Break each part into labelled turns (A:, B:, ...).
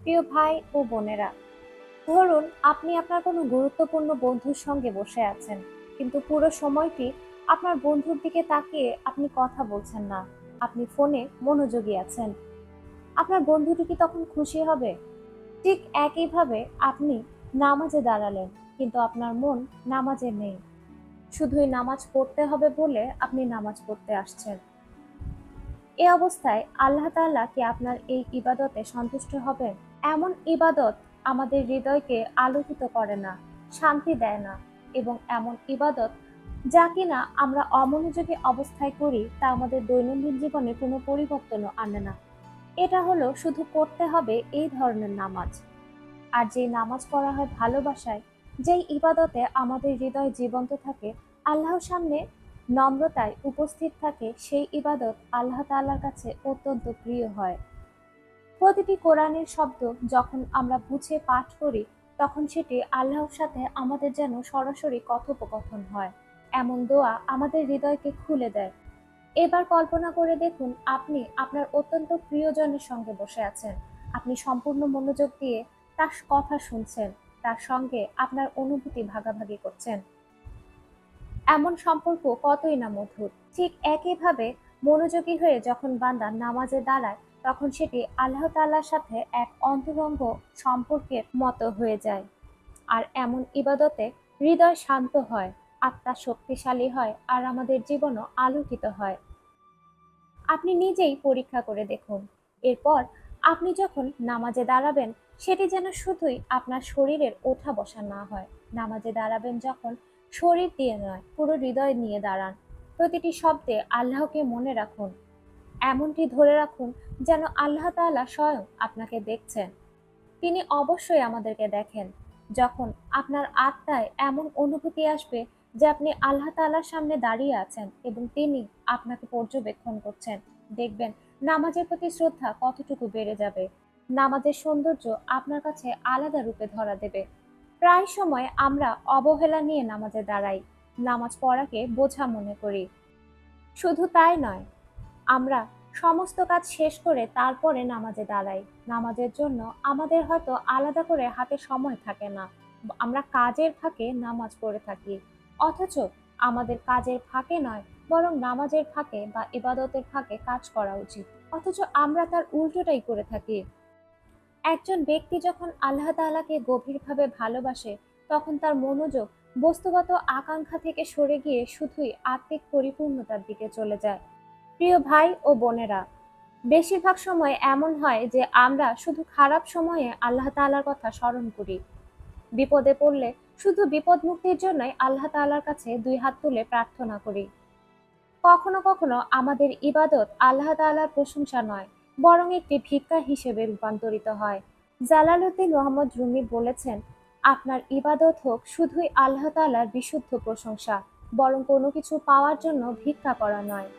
A: প্রিয় ভাই ও বোনেরা, ধরুন আপনি আপনার কোনো গুরুত্বপূর্ণ বন্ধুর সঙ্গে বসে আছেন, কিন্তু পুরো সময়টি আপনার বন্ধুর দিকে তাকিয়ে আপনি কথা বলছেন না। আপনি ফোনে মনোযোগী আছেন। আপনার বন্ধুটি কি তখন খুশি হবে? ঠিক একইভাবে আপনি নামাজে দাঁড়ালেন, কিন্তু আপনার মন নামাজে নেই। শুধুই নামাজ পড়তে হবে বলে আপনি নামাজ পড়তে আসছেন। এ অবস্থায় আল্লাহ তাআলা কি আপনার এই ইবাদতে সন্তুষ্ট হবেন? এমন ইবাদত আমাদের হৃদয়কে আলোকিত করে না, শান্তি দেয় না, এবং এমন ইবাদত যা কিনা আমরা অমনোযোগী অবস্থায় করি তা আমাদের দৈনন্দিন জীবনে কোনো পরিবর্তনও আনে না। এটা হলো শুধু করতে হবে এই ধরনের নামাজ। আর যে নামাজ পড়া হয় ভালোবাসায়, যেই ইবাদতে আমাদের হৃদয় জীবন্ত থাকে, আল্লাহর সামনে নম্রতায় উপস্থিত থাকে, সেই ইবাদত আল্লাহ তাআলার কাছে অত্যন্ত প্রিয় হয়। প্রতিটি কোরআনের শব্দ যখন আমরা বুঝে পাঠ করি, তখন সেটি আল্লাহর সাথে আমাদের যেন সরাসরি কথোপকথন হয়। এমন দোয়া আমাদের হৃদয়কে খুলে দেয়। এবার কল্পনা করে দেখুন, আপনি আপনার অত্যন্ত প্রিয়জনের সঙ্গে বসে আছেন। আপনি সম্পূর্ণ মনোযোগ দিয়ে তার কথা শুনছেন, তার সঙ্গে আপনার অনুভূতি ভাগাভাগি করছেন। এমন সম্পর্ক কতই না মধুর। ঠিক একইভাবে মনোযোগী হয়ে যখন বান্দা নামাজে দাঁড়ায়, তখন সেটি আল্লাহ তাআলার সাথে এক অন্তরঙ্গ সম্পর্কের মতো হয়ে যায়। আর এমন ইবাদতে হৃদয় শান্ত হয়, আত্মা শক্তিশালী হয়, আর আমাদের জীবনও আলোকিত হয়। আপনি নিজেই পরীক্ষা করে দেখুন। এরপর আপনি যখন নামাজে দাঁড়াবেন, সেটি যেন শুধুই আপনার শরীরের ওঠা বসা না হয়। নামাজে দাঁড়াবেন যখন, শরীর দিয়ে নয়, পুরো হৃদয় নিয়ে দাঁড়ান। প্রতিটি শব্দে আল্লাহকে মনে রাখুন। এমনটি ধরে রাখুন যেন আল্লাহ তাআলা স্বয়ং আপনাকে দেখছেন। তিনি অবশ্যই আমাদেরকে দেখেন। যখন আপনার আত্মায় এমন অনুভূতি আসবে যে আপনি আল্লাহ তাআলার সামনে দাঁড়িয়ে আছেন এবং তিনি আপনাকে পর্যবেক্ষণ করছেন, দেখবেন নামাজের প্রতি শ্রদ্ধা কতটুকু বেড়ে যাবে। নামাজের সৌন্দর্য আপনার কাছে আলাদা রূপে ধরা দেবে। প্রায় সময় আমরা অবহেলা নিয়ে নামাজে দাঁড়াই, নামাজ পড়াকে বোঝা মনে করি। শুধু তাই নয়, আমরা সমস্ত কাজ শেষ করে তারপরে নামাজে দাঁড়াই। নামাজের জন্য আমাদের হয়তো আলাদা করে হাতে সময় থাকে না। আমরা কাজের ফাঁকে নামাজ পড়ে থাকি। অথচ আমাদের কাজের ফাঁকে নয়, বরং নামাজের ফাঁকে বা ইবাদতের ফাঁকে কাজ করা উচিত। অথচ আমরা তার উল্টোটাই করে থাকি। একজন ব্যক্তি যখন আল্লাহ তাআলাকে গভীরভাবে ভালোবাসে, তখন তার মনোযোগ বস্তুগত আকাঙ্ক্ষা থেকে সরে গিয়ে শুধুই আত্মিক পরিপূর্ণতার দিকে চলে যায়। প্রিয় ভাই ও বোনেরা, বেশিরভাগ সময় এমন হয় যে আমরা শুধু খারাপ সময়ে আল্লাহ তাআলার কথা স্মরণ করি। বিপদে পড়লে শুধু বিপদ মুক্তির জন্যই আল্লাহ তাআলার কাছে দুই হাত তুলে প্রার্থনা করি। কখনো কখনো আমাদের ইবাদত আল্লাহ তাআলার প্রশংসা নয়, বরং একটি ভিক্ষা হিসেবে রূপান্তরিত হয়। জালালউদ্দিন মোহাম্মদ রুমি বলেছেন, আপনার ইবাদত হোক শুধুই আল্লাহ তাআলার বিশুদ্ধ প্রশংসা, বরং কোনো কিছু পাওয়ার জন্য ভিক্ষা করা নয়।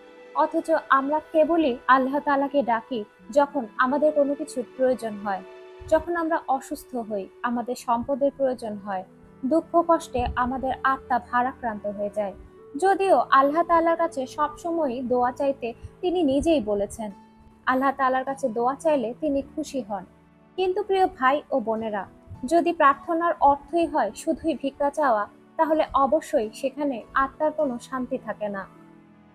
A: অথচ আমরা কেবলই আল্লাহ তাআলাকে ডাকি যখন আমাদের কোনো কিছুর প্রয়োজন হয়, যখন আমরা অসুস্থ হই, আমাদের সম্পদের প্রয়োজন হয়, দুঃখ কষ্টে আমাদের আত্মা ভারাক্রান্ত হয়ে যায়। যদিও আল্লাহ তাআলার কাছে সবসময়ই দোয়া চাইতে তিনি নিজেই বলেছেন, আল্লাহ তাআলার কাছে দোয়া চাইলে তিনি খুশি হন। কিন্তু প্রিয় ভাই ও বোনেরা, যদি প্রার্থনার অর্থই হয় শুধুই ভিক্ষা চাওয়া, তাহলে অবশ্যই সেখানে আত্মার কোনো শান্তি থাকে না।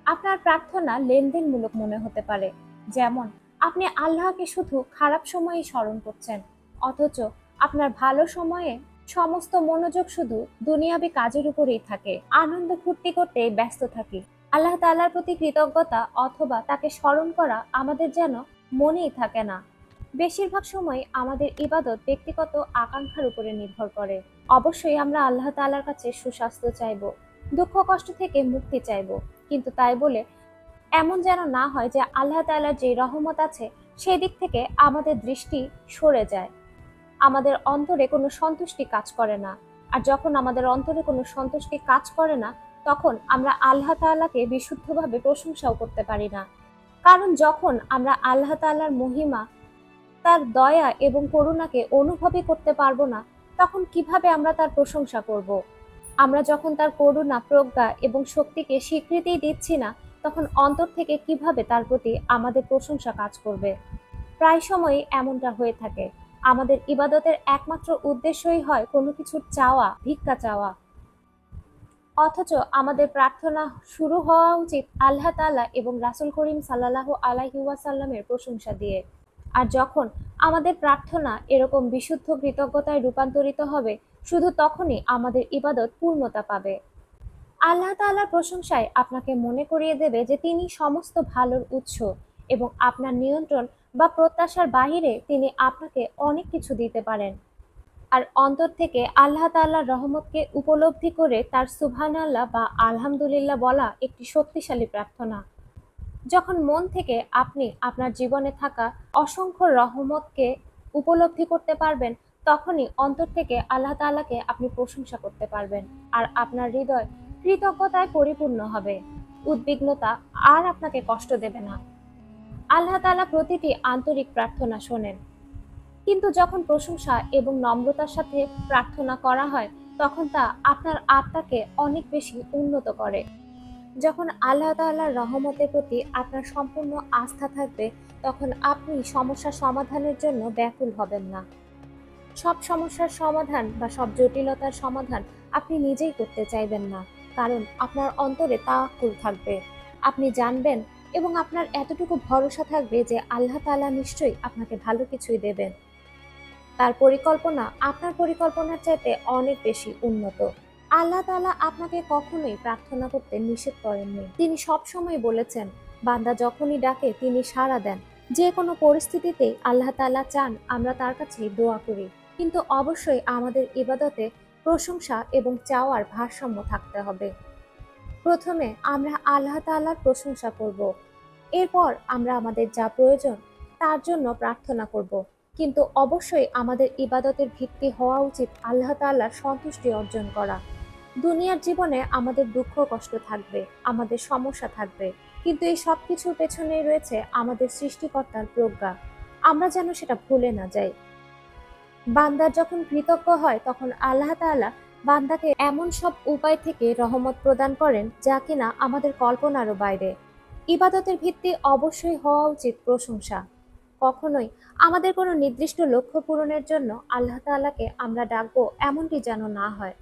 A: আপনার প্রার্থনা লেনদেনমূলক মনে হতে পারে। যেমন, আপনি আল্লাহকে শুধু খারাপ সময়েই স্মরণ করছেন, অথচ আপনার ভালো সময়ে সমস্ত মনোযোগ শুধু দুনিয়াবি কাজের উপরেই থাকে। আনন্দ ফুর্তি করতে ব্যস্ত থাকি। আল্লাহ তাআলার প্রতি কৃতজ্ঞতা অথবা তাকে স্মরণ করা আমাদের যেন মনেই থাকে না। বেশিরভাগ সময় আমাদের ইবাদত ব্যক্তিগত আকাঙ্ক্ষার উপরে নির্ভর করে। অবশ্যই আমরা আল্লাহ তাআলার কাছে সুস্বাস্থ্য চাইবো, দুঃখ কষ্ট থেকে মুক্তি চাইবো, কিন্তু তাই বলে এমন যেন না হয় যে আল্লাহ তাআলার যে রহমত আছে সেদিক থেকে আমাদের দৃষ্টি সরে যায়। আমাদের অন্তরে কোনো সন্তুষ্টি কাজ করে না। আর যখন আমাদের অন্তরে কোনো সন্তুষ্টি কাজ করে না, তখন আমরা আল্লাহ তাআলাকে বিশুদ্ধভাবে প্রশংসাও করতে পারি না। কারণ যখন আমরা আল্লাহ তাআলার মহিমা, তার দয়া এবং করুণাকে অনুভবই করতে পারবো না, তখন কিভাবে আমরা তার প্রশংসা করব? আমরা যখন তার করুণা, প্রজ্ঞা এবং শক্তিকে স্বীকৃতি দিচ্ছি না, তখন অন্তর থেকে কিভাবে তার প্রতি আমাদের প্রশংসা কাজ করবে? প্রায় সময়ই এমনটা হয়ে থাকে। আমাদের ইবাদতের একমাত্র উদ্দেশ্যই হয় কোনো কিছু চাওয়া, ভিক্ষা চাওয়া। অথচ আমাদের প্রার্থনা শুরু হওয়া উচিত আল্লাহ তাআলা এবং রাসূল করিম সাল্লাল্লাহু আলাইহি ওয়াসাল্লামের প্রশংসা দিয়ে। আর যখন আমাদের প্রার্থনা এরকম বিশুদ্ধ কৃতজ্ঞতায় রূপান্তরিত হবে, শুধু তখনই আমাদের ইবাদত পূর্ণতা পাবে। আল্লাহ তাআলার প্রশংসায় আপনাকে মনে করিয়ে দেবে যে তিনি সমস্ত ভালোর উৎস এবং আপনার নিয়ন্ত্রণ বা প্রত্যাশার বাহিরে তিনি আপনাকে অনেক কিছু দিতে পারেন। আর অন্তর থেকে আল্লাহ তাআলার রহমতকে উপলব্ধি করে তার সুবহানাল্লাহ বা আলহামদুলিল্লাহ বলা একটি শক্তিশালী প্রার্থনা। যখন মন থেকে আপনি আপনার জীবনে থাকা অসংখ্য রহমতকে উপলব্ধি করতে পারবেন, তখনই অন্তর থেকে আল্লাহ তাআলাকে আপনি প্রশংসা করতে পারবেন। আর আপনার হৃদয় কৃতজ্ঞতায় পরিপূর্ণ হবে। উদ্বিগ্নতা আর আপনাকে কষ্ট দেবে না। আল্লাহ তাআলা প্রতিটি আন্তরিক প্রার্থনা শোনেন। কিন্তু যখন প্রশংসা এবং নম্রতার সাথে প্রার্থনা করা হয়, তখন তা আপনার আত্মাকে অনেক বেশি উন্নত করে। যখন আল্লাহ তাআলার রহমতের প্রতি আপনার সম্পূর্ণ আস্থা থাকবে, তখন আপনি সমস্যা সমাধানের জন্য ব্যাকুল হবেন না। সব সমস্যার সমাধান বা সব জটিলতার সমাধান আপনি নিজেই করতে চাইবেন না, কারণ আপনার অন্তরে তাওয়াক্কুল থাকবে। আপনি জানবেন এবং আপনার এতটুকু ভরসা থাকবে যে আল্লাহ তাআলা নিশ্চয়ই আপনাকে ভালো কিছুই দেবেন। তার পরিকল্পনা আপনার পরিকল্পনার চাইতে অনেক বেশি উন্নত। আল্লাহ তাআলা আপনাকে কখনোই প্রার্থনা করতে নিষেধ করেননি। তিনি সবসময় বলেছেন, বান্দা যখনই ডাকে তিনি সাড়া দেন। যে কোনো পরিস্থিতিতেই আল্লাহ তাআলা চান আমরা তার কাছেই দোয়া করি। কিন্তু অবশ্যই আমাদের ইবাদতে প্রশংসা এবং চাওয়ার ভারসাম্য থাকতে হবে। প্রথমে আমরা আল্লাহ তাআলার প্রশংসা করব। এরপর আমরা আমাদের যা প্রয়োজন তার জন্য প্রার্থনা করব। কিন্তু অবশ্যই আমাদের ইবাদতের ভিত্তি হওয়া উচিত আল্লাহ তাআলার সন্তুষ্টি অর্জন করা। দুনিয়ার জীবনে আমাদের দুঃখ কষ্ট থাকবে, আমাদের সমস্যা থাকবে, কিন্তু এই সব কিছুর পেছনেই রয়েছে আমাদের সৃষ্টিকর্তার প্রজ্ঞা। আমরা যেন সেটা ভুলে না যাই। বান্দা যখন কৃতজ্ঞ হয়, তখন আল্লাহ তাআলা বান্দাকে এমন সব উপায় থেকে রহমত প্রদান করেন যা কিনা আমাদের কল্পনারও বাইরে। ইবাদতের ভিত্তি অবশ্যই হওয়া উচিত প্রশংসা। কখনোই আমাদের কোনো নির্দিষ্ট লক্ষ্য পূরণের জন্য আল্লাহ তাআলাকে আমরা ডাকবো এমনটি যেন না হয়।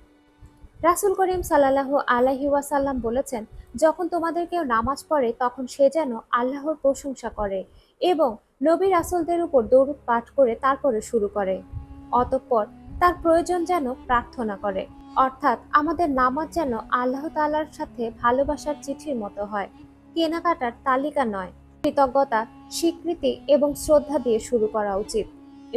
A: রাসূল করিম সাল্লাল্লাহু আলাইহি ওয়াসাল্লাম বলেছেন, যখন তোমাদের কেউ নামাজ পড়ে তখন সে যেন আল্লাহর প্রশংসা করে এবং নবী রাসূলদের উপর দরুদ পাঠ করে তারপরে শুরু করে। অতঃপর তার প্রয়োজন যেন প্রার্থনা করে। অর্থাৎ আমাদের নামাজ যেন আল্লাহ তাআলার সাথে ভালোবাসার চিঠির মতো হয়, কেনাকাটার তালিকা নয়। কৃতজ্ঞতা, স্বীকৃতি এবং শ্রদ্ধা দিয়ে শুরু করা উচিত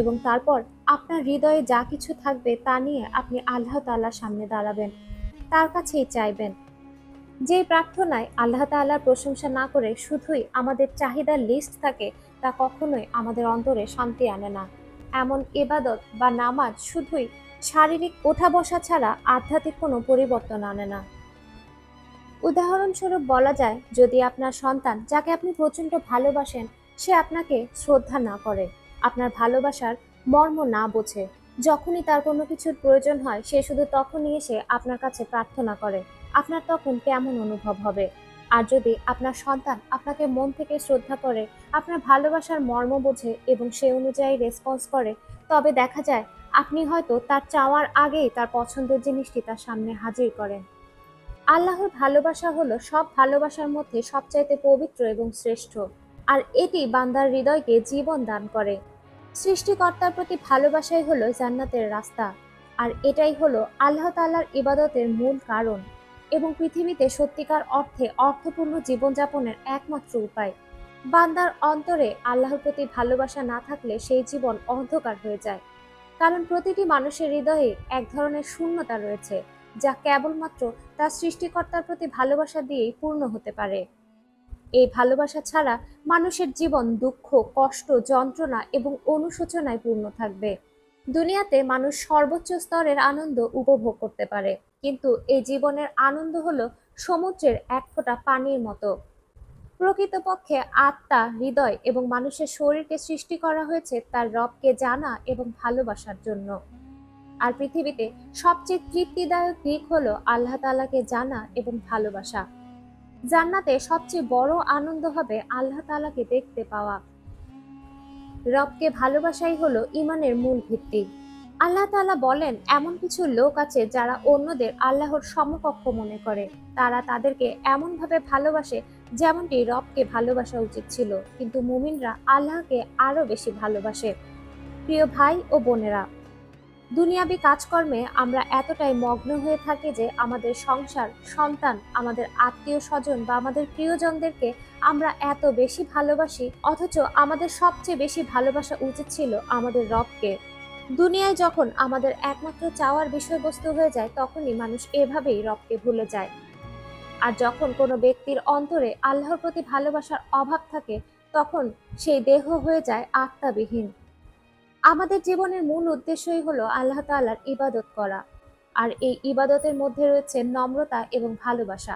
A: এবং তারপর আপনার হৃদয়ে যা কিছু থাকবে তা নিয়ে আপনি আল্লাহ তাআলার সামনে দাঁড়াবেন, তার কাছেই চাইবেন। যে প্রার্থনায় আল্লাহ তাআলার প্রশংসা না করে শুধুই আমাদের চাহিদার লিস্ট থাকে, তা কখনোই আমাদের অন্তরে শান্তি আনে না। এমন ইবাদত বা নামাজ শুধুই শারীরিক ওঠা বসা ছাড়া আধ্যাত্মিক কোনো পরিবর্তন আনে না। উদাহরণস্বরূপ বলা যায়, যদি আপনার সন্তান যাকে আপনি প্রচণ্ড ভালোবাসেন সে আপনাকে শ্রদ্ধা না করে, আপনার ভালোবাসার মর্ম না বোঝে, যখনই তার কোনো কিছুর প্রয়োজন হয় সে শুধু তখনই এসে আপনার কাছে প্রার্থনা করে, আপনার তখন কেমন অনুভব হবে? আর যদি আপনার সন্তান আপনাকে মন থেকে শ্রদ্ধা করে, আপনার ভালোবাসার মর্ম বোঝে এবং সে অনুযায়ী রেসপন্স করে, তবে দেখা যায় আপনি হয়তো তার চাওয়ার আগেই তার পছন্দের জিনিসটি তার সামনে হাজির করেন। আল্লাহর ভালোবাসা হলো সব ভালোবাসার মধ্যে সবচাইতে পবিত্র এবং শ্রেষ্ঠ, আর এটি বান্দার হৃদয়কে জীবন দান করে। সৃষ্টিকর্তার প্রতি ভালোবাসাই হলো জান্নাতের রাস্তা, আর এটাই হলো আল্লাহ তাআলার ইবাদতের মূল কারণ এবং পৃথিবীতে সত্যিকার অর্থে অর্থপূর্ণ জীবনযাপনের একমাত্র উপায়। বান্দার অন্তরে আল্লাহর প্রতি ভালোবাসা না থাকলে সেই জীবন অন্ধকার হয়ে যায়, কারণ প্রতিটি মানুষের হৃদয়ে এক ধরনের শূন্যতা রয়েছে যা কেবলমাত্র তার সৃষ্টিকর্তার প্রতি ভালোবাসা দিয়েই পূর্ণ হতে পারে। এই ভালোবাসা ছাড়া মানুষের জীবন দুঃখ, কষ্ট, যন্ত্রণা এবং অনুশোচনায় পূর্ণ থাকবে। দুনিয়াতে মানুষ সর্বোচ্চ স্তরের আনন্দ উপভোগ করতে পারে, কিন্তু এই জীবনের আনন্দ হলো সমুদ্রের এক ফোঁটা পানির মতো। প্রকৃতপক্ষে আত্মা, হৃদয় এবং মানুষের শরীরকে সৃষ্টি করা হয়েছে তার রবকে জানা এবং ভালোবাসার জন্য। আর পৃথিবীতে সবচেয়ে তৃপ্তিদায়ক দিক হলো আল্লাহ তাআলাকে জানা এবং ভালোবাসা। জান্নাতে সবচেয়ে বড় আনন্দ হবে আল্লাহ তাআলাকে দেখতে পাওয়া। রবকে ভালোবাসাই হলো ঈমানের মূল ভিত্তি। আল্লাহ তাআলা বলেন, এমন কিছু লোক আছে যারা অন্যদের আল্লাহর সমকক্ষ মনে করে। তারা তাদেরকে এমনভাবে ভালোবাসে যেমনটি রবকে ভালোবাসা উচিত ছিল, কিন্তু মুমিনরা আল্লাহকে আরো বেশি ভালোবাসে। প্রিয় ভাই ও বোনেরা, দুনিয়াবি কাজকর্মে আমরা এতটাই মগ্ন হয়ে থাকি যে আমাদের সংসার, সন্তান, আমাদের আত্মীয় স্বজন বা আমাদের প্রিয়জনদেরকে আমরা এত বেশি ভালোবাসি, অথচ আমাদের সবচেয়ে বেশি ভালোবাসা উচিত ছিল আমাদের রবকে। দুনিয়ায় যখন আমাদের একমাত্র চাওয়ার বিষয়বস্তু হয়ে যায়, তখনই মানুষ এভাবেই রবকে ভুলে যায়। আর যখন কোনো ব্যক্তির অন্তরে আল্লাহর প্রতি ভালোবাসার অভাব থাকে, তখন সেই দেহ হয়ে যায় আত্মাবিহীন। আমাদের জীবনের মূল উদ্দেশ্যই হলো আল্লাহ তাআলার ইবাদত করা, আর এই ইবাদতের মধ্যে রয়েছে নম্রতা এবং ভালোবাসা।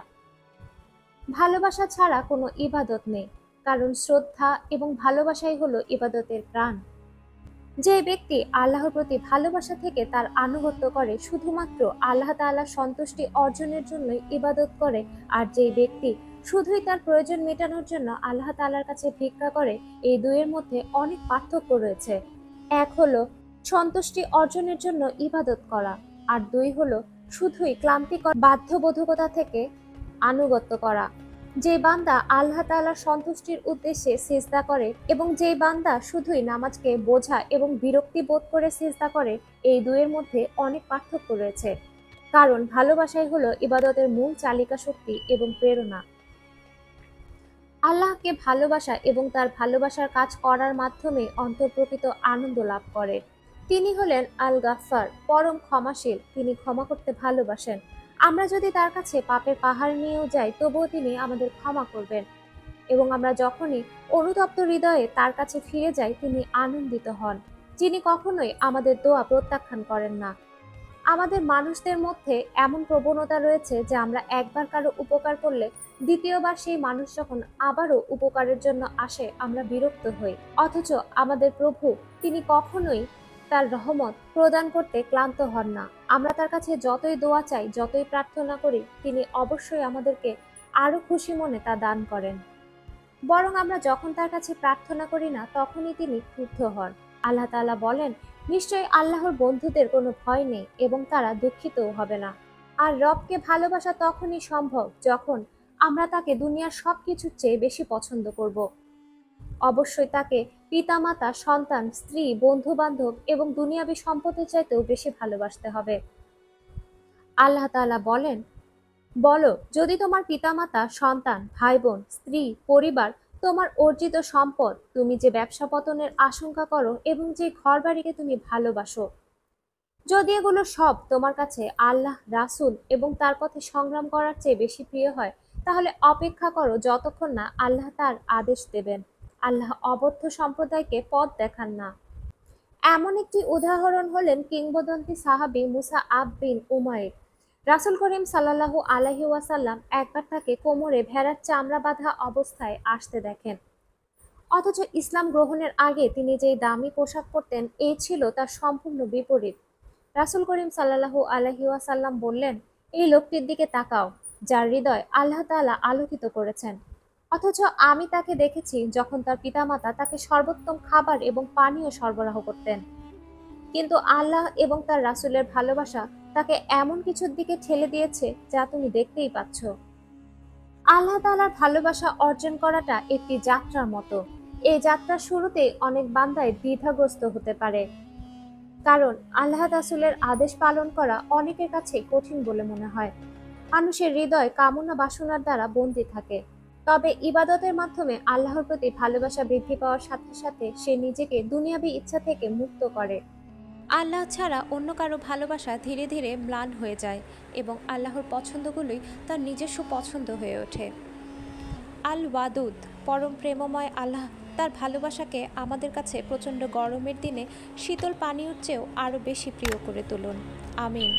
A: ভালোবাসা ছাড়া কোনো ইবাদত নেই, কারণ শ্রদ্ধা এবং ভালোবাসাই হলো ইবাদতের প্রাণ। যে ব্যক্তি আল্লাহর প্রতি ভালোবাসা থেকে তার আনুগত্য করে, শুধুমাত্র আল্লাহ তাআলার সন্তুষ্টি অর্জনের জন্যই ইবাদত করে, আর যে ব্যক্তি শুধুই তার প্রয়োজন মেটানোর জন্য আল্লাহ তাআলার কাছে ভিক্ষা করে, এই দুইয়ের মধ্যে অনেক পার্থক্য রয়েছে। এক হলো সন্তুষ্টি অর্জনের জন্য ইবাদত করা, আর দুই হলো শুধুই ক্লান্তিকর বাধ্যবাধকতা থেকে আনুগত্য করা। যে বান্দা আল্লাহ তাআলার সন্তুষ্টির উদ্দেশ্যে সিজদা করে এবং যে বান্দা শুধুই নামাজকে বোঝা এবং বিরক্তি বোধ করে সিজদা করে, এই দুইয়ের মধ্যে অনেক পার্থক্য রয়েছে। কারণ ভালোবাসাই হলো ইবাদতের মূল চালিকা শক্তি এবং প্রেরণা। আল্লাহকে ভালোবাসা এবং তার ভালোবাসার কাজ করার মাধ্যমে অন্তর্প্রকৃত আনন্দ লাভ করে। তিনি হলেন আল গাফফার, পরম ক্ষমাশীল। তিনি ক্ষমা করতে ভালোবাসেন। আমরা যদি তার কাছে পাপের পাহাড় নিয়েও যাই, তবুও তিনি আমাদের ক্ষমা করবেন, এবং আমরা যখনই অনুতপ্ত হৃদয়ে তার কাছে ফিরে যাই, তিনি আনন্দিত হন। যিনি কখনোই আমাদের দোয়া প্রত্যাখ্যান করেন না। আমাদের মানুষদের মধ্যে এমন প্রবণতা রয়েছে যে আমরা একবার কারো উপকার করলে দ্বিতীয়বার সেই মানুষ যখন আবারও উপকারের জন্য আসে, আমরা বিরক্ত হই। অথচ আমাদের প্রভু, তিনি কখনোই তার রহমত প্রদান করতে ক্লান্ত হন না। আমরা তার কাছে যতই দোয়া চাই, যতই প্রার্থনা করি, তিনি অবশ্যই আমাদেরকে আরো খুশি মনে তা দান করেন। বরং আমরা যখন তার কাছে প্রার্থনা করি না, তখনই তিনি ক্রুদ্ধ হন। আল্লাহ তাআলা বলেন, নিশ্চয়ই আল্লাহর বন্ধুদের কোনো ভয় নেই এবং তারা দুঃখিতও হবে না। আর রবকে ভালোবাসা তখনই সম্ভব যখন আমরা তাকে দুনিয়ার সবকিছুর চেয়ে বেশি পছন্দ করব। অবশ্যই তাকে পিতামাতা, সন্তান, স্ত্রী, বন্ধু বান্ধব এবং দুনিয়াবী সম্পদের চাইতেও বেশি ভালোবাসতে হবে। আল্লাহ তাআলা বলেন, বলো, যদি তোমার পিতামাতা, সন্তান, ভাই বোন, স্ত্রী, পরিবার, তোমার অর্জিত সম্পদ, তুমি যে ব্যবসা পতনের আশঙ্কা করো এবং যে ঘর বাড়িকে তুমি ভালোবাসো, যদি এগুলো সব তোমার কাছে আল্লাহ, রাসূল এবং তার পথে সংগ্রাম করার চেয়ে বেশি প্রিয় হয়, তাহলে অপেক্ষা করো যতক্ষণ না আল্লাহ তার আদেশ দেবেন। আল্লাহ অবদ্ধ সম্প্রদায়কে পথ দেখান না। এমন একটি উদাহরণ হলেন কিংবদন্তি সাহাবী মুসআব বিন উমাইর। রাসূল করিম সাল্লাল্লাহু আলাইহি ওয়াসাল্লাম একবার তাকে কোমরে ভেড়ার চামড়া বাঁধা অবস্থায় আসতে দেখেন। অথচ ইসলাম গ্রহণের আগে তিনি যেই দামি পোশাক পরতেন, এই ছিল তার সম্পূর্ণ বিপরীত। রাসূল করিম সাল্লাল্লাহু আলাইহি ওয়াসাল্লাম বললেন, এই লোকটির দিকে তাকাও, যার হৃদয় আল্লাহ তাআলা আলোকিত করেছেন। অথচ আমি তাকে দেখেছি যখন তার পিতামাতা তাকে সর্বোত্তম খাবার এবং পানীয় সরবরাহ করতেন, কিন্তু আল্লাহ এবং তার রাসূলের ভালোবাসা তাকে এমন কিছুর দিকে ঠেলে দিয়েছে যা তুমি দেখতেই পাচ্ছ। আল্লাহ তাআলার ভালোবাসা অর্জন করাটা একটি যাত্রার মতো। এই যাত্রার শুরুতেই অনেক বান্দাই দ্বিধাগ্রস্ত হতে পারে, কারণ আল্লাহ রাসূলের আদেশ পালন করা অনেকের কাছে কঠিন বলে মনে হয়। মানুষের হৃদয় কামনা বাসনার দ্বারা বন্দী থাকে। তবে ইবাদতের মাধ্যমে আল্লাহর প্রতি ভালোবাসা বৃদ্ধি পাওয়ার সাথে সাথে সে নিজেকে দুনিয়াবী ইচ্ছা থেকে মুক্ত করে। আল্লাহ ছাড়া অন্য কারো ভালোবাসা ধীরে ধীরে ম্লান হয়ে যায় এবং আল্লাহর পছন্দগুলোই তার নিজস্ব পছন্দ হয়ে ওঠে। আল ওয়াদুদ, পরম প্রেমময় আল্লাহ তার ভালোবাসাকে আমাদের কাছে প্রচণ্ড গরমের দিনে শীতল পানীয়র চেয়েও আরও বেশি প্রিয় করে তুলুন। আমিন।